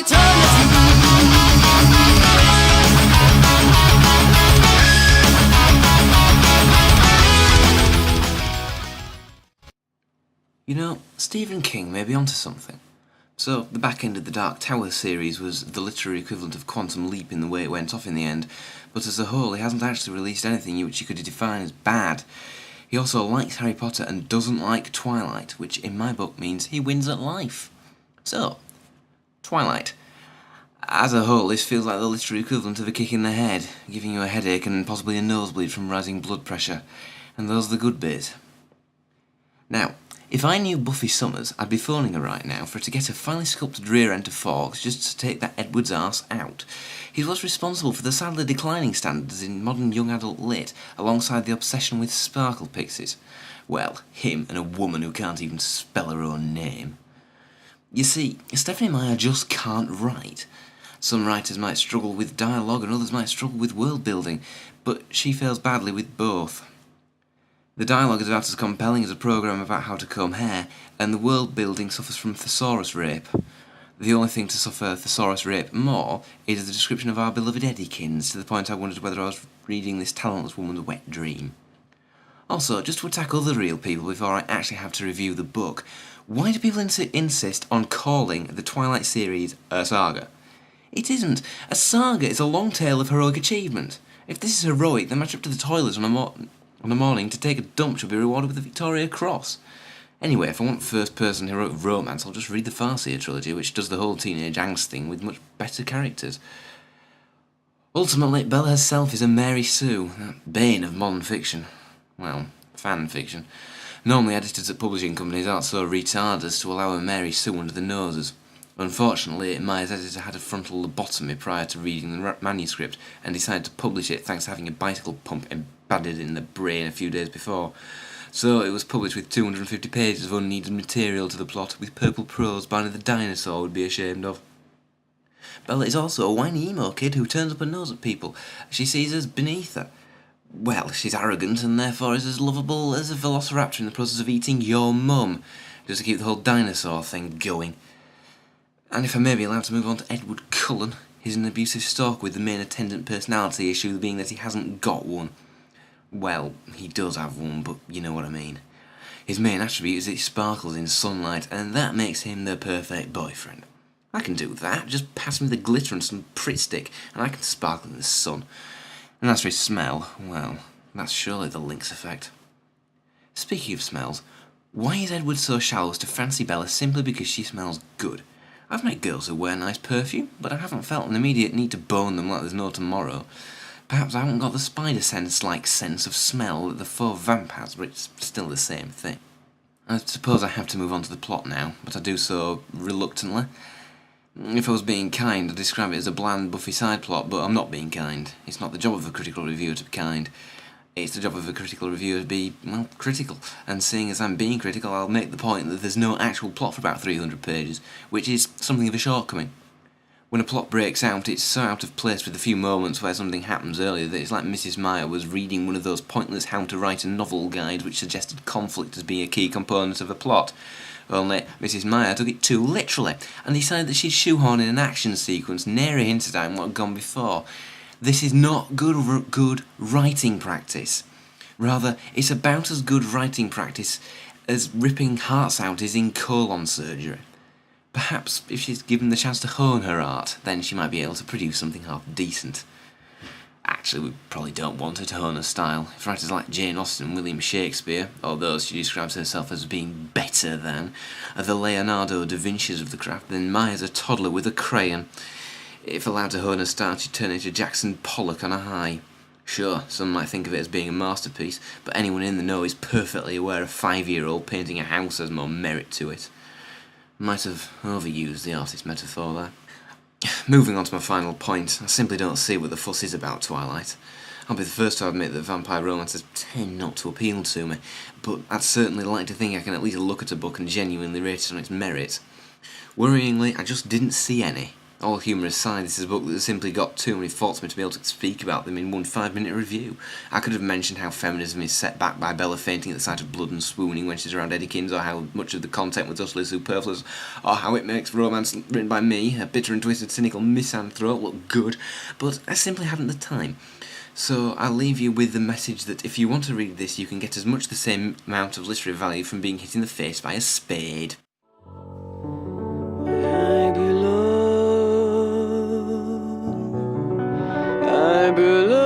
You know, Stephen King may be onto something. So, the back end of the Dark Tower series was the literary equivalent of Quantum Leap in the way it went off in the end, but as a whole he hasn't actually released anything which you could define as bad. He also likes Harry Potter and doesn't like Twilight, which in my book means he wins at life. So, Twilight. As a whole, this feels like the literary equivalent of a kick in the head, giving you a headache and possibly a nosebleed from rising blood pressure. And those are the good bits. Now, if I knew Buffy Summers, I'd be phoning her right now for her to get a finely sculpted rear end to Fawkes just to take that Edward's arse out. He was responsible for the sadly declining standards in modern young adult lit, alongside the obsession with sparkle pixies. Well, him and a woman who can't even spell her own name. You see, Stephenie Meyer just can't write. Some writers might struggle with dialogue and others might struggle with world building, but she fails badly with both. The dialogue is about as compelling as a programme about how to comb hair, and the world building suffers from thesaurus rape. The only thing to suffer thesaurus rape more is the description of our beloved Eddykins, to the point I wondered whether I was reading this talentless woman's wet dream. Also, just to attack other real people before I actually have to review the book, why do people insist on calling the Twilight series a saga? It isn't. A saga is a long tale of heroic achievement. If this is heroic, then match up to the toilets on a morning to take a dump should be rewarded with the Victoria Cross. Anyway, if I want first-person heroic romance, I'll just read the Farseer trilogy, which does the whole teenage angst thing with much better characters. Ultimately, Bella herself is a Mary Sue, that bane of modern fiction. Well, fan fiction. Normally editors at publishing companies aren't so retarded as to allow a Mary Sue under the noses. Unfortunately, Meyer's editor had a frontal lobotomy prior to reading the manuscript and decided to publish it thanks to having a bicycle pump embedded in the brain a few days before. So it was published with 250 pages of unneeded material to the plot, with purple prose by the dinosaur would be ashamed of. Bella is also a whiny emo kid who turns up her nose at people she sees as beneath her. Well, she's arrogant and therefore is as lovable as a velociraptor in the process of eating your mum, just to keep the whole dinosaur thing going. And if I may be allowed to move on to Edward Cullen, he's an abusive stalker with the main attendant personality issue being that he hasn't got one. Well, he does have one, but you know what I mean. His main attribute is that he sparkles in sunlight, and that makes him the perfect boyfriend. I can do that, just pass me the glitter and some Pritt stick, and I can sparkle in the sun. And as for his smell, well, that's surely the Lynx effect. Speaking of smells, why is Edward so shallow as to fancy Bella simply because she smells good? I've met girls who wear nice perfume, but I haven't felt an immediate need to bone them like there's no tomorrow. Perhaps I haven't got the spider sense-like sense of smell that the faux vamp has, but it's still the same thing. I suppose I have to move on to the plot now, but I do so reluctantly. If I was being kind, I'd describe it as a bland Buffy side plot, but I'm not being kind. It's not the job of a critical reviewer to be kind. It's the job of a critical reviewer to be, well, critical. And seeing as I'm being critical, I'll make the point that there's no actual plot for about 300 pages, which is something of a shortcoming. When a plot breaks out, it's so out of place with a few moments where something happens earlier that it's like Mrs. Meyer was reading one of those pointless how-to-write-a-novel guides which suggested conflict as being a key component of a plot. Only Mrs. Meyer took it too literally and decided that she'd shoehorn in an action sequence nary hinted at what had gone before. This is not good writing practice. Rather, it's about as good writing practice as ripping hearts out is in colon surgery. Perhaps if she's given the chance to hone her art, then she might be able to produce something half decent. Actually, we probably don't want her to hone her style. If writers like Jane Austen and William Shakespeare, although she describes herself as being better than, are the Leonardo da Vinci's of the craft, then Meyer's a toddler with a crayon. If allowed to hone her style, she'd turn into Jackson Pollock on a high. Sure, some might think of it as being a masterpiece, but anyone in the know is perfectly aware a 5-year-old painting a house has more merit to it. Might have overused the artist metaphor there. Moving on to my final point, I simply don't see what the fuss is about Twilight. I'll be the first to admit that vampire romances tend not to appeal to me, but I'd certainly like to think I can at least look at a book and genuinely rate it on its merit. Worryingly, I just didn't see any. All humour aside, this is a book that has simply got too many faults for me to be able to speak about them in one 5-minute review. I could have mentioned how feminism is set back by Bella fainting at the sight of blood and swooning when she's around Eddykins, or how much of the content was utterly superfluous, or how it makes romance written by me, a bitter and twisted, cynical misanthrope, look good, but I simply haven't the time. So I'll leave you with the message that if you want to read this, you can get as much the same amount of literary value from being hit in the face by a spade. I belong.